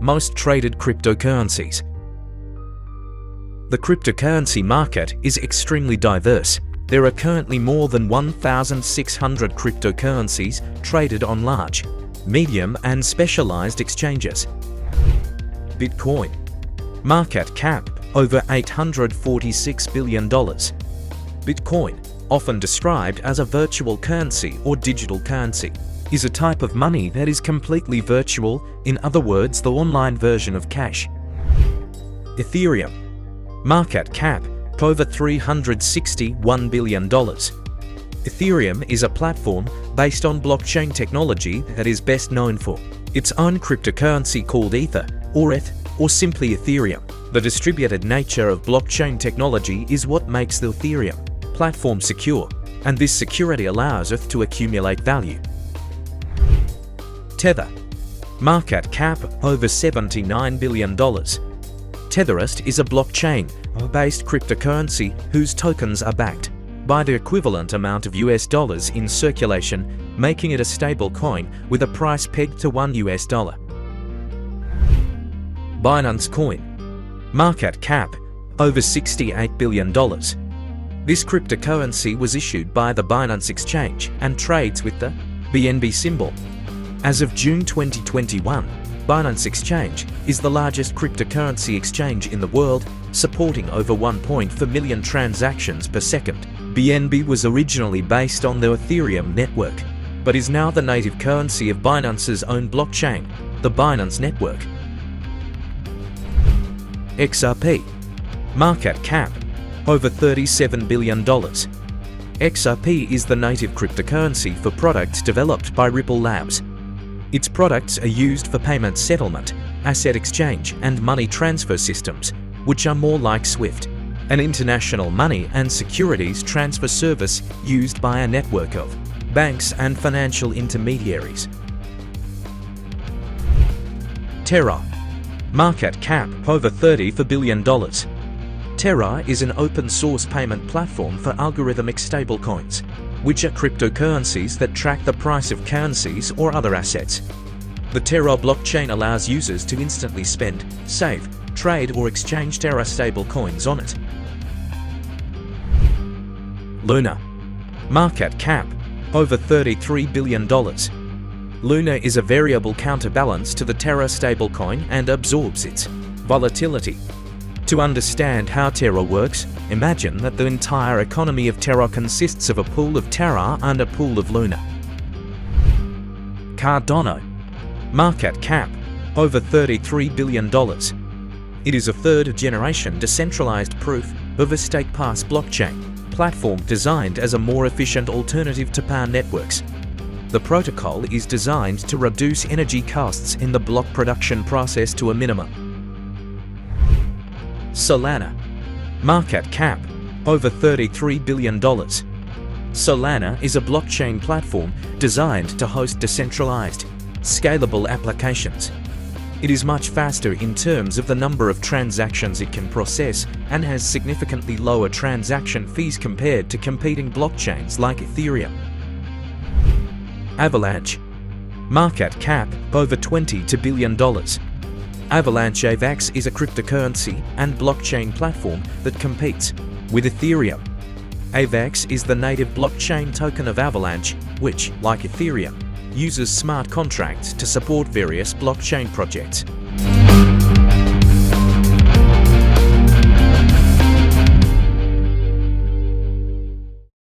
Most Traded Cryptocurrencies. The cryptocurrency market is extremely diverse. There are currently more than 1,600 cryptocurrencies traded on large, medium and specialized exchanges. Bitcoin. Market cap over $846 billion. Bitcoin, often described as a virtual currency or digital currency, is a type of money that is completely virtual, in other words, the online version of cash. Ethereum. Market cap over $361 billion. Ethereum is a platform based on blockchain technology that is best known for its own cryptocurrency called Ether, or ETH, or simply Ethereum. The distributed nature of blockchain technology is what makes the Ethereum platform secure, and this security allows it to accumulate value. Tether. Market cap over $79 billion. Tetherist is a blockchain-based cryptocurrency whose tokens are backed by the equivalent amount of US dollars in circulation, making it a stable coin with a price pegged to $1. Binance Coin. Market cap over $68 billion. This cryptocurrency was issued by the Binance Exchange and trades with the BNB symbol. As of June 2021, Binance Exchange is the largest cryptocurrency exchange in the world, supporting over 1.4 million transactions per second. BNB was originally based on the Ethereum network, but is now the native currency of Binance's own blockchain, the Binance Network. XRP. Market cap over $37 billion. XRP is the native cryptocurrency for products developed by Ripple Labs. Its products are used for payment settlement, asset exchange, and money transfer systems, which are more like SWIFT, an international money and securities transfer service used by a network of banks and financial intermediaries. Terra. Market cap over $30 billion. Terra is an open-source payment platform for algorithmic stablecoins, which are cryptocurrencies that track the price of currencies or other assets. The Terra blockchain allows users to instantly spend, save, trade or exchange Terra stablecoins on it. Luna. Market cap over $33 billion. Luna is a variable counterbalance to the Terra stablecoin and absorbs its volatility. To understand how Terra works, imagine that the entire economy of Terra consists of a pool of Terra and a pool of Luna. Cardano. Market cap over $33 billion. It is a third-generation decentralized proof-of-stake pass blockchain platform designed as a more efficient alternative to power networks. The protocol is designed to reduce energy costs in the block production process to a minimum. Solana. Market cap over $33 billion. Solana is a blockchain platform designed to host decentralized, scalable applications. It is much faster in terms of the number of transactions it can process and has significantly lower transaction fees compared to competing blockchains like Ethereum. Avalanche. Market cap over $20 billion. Avalanche AVAX is a cryptocurrency and blockchain platform that competes with Ethereum. AVAX is the native blockchain token of Avalanche, which, like Ethereum, uses smart contracts to support various blockchain projects.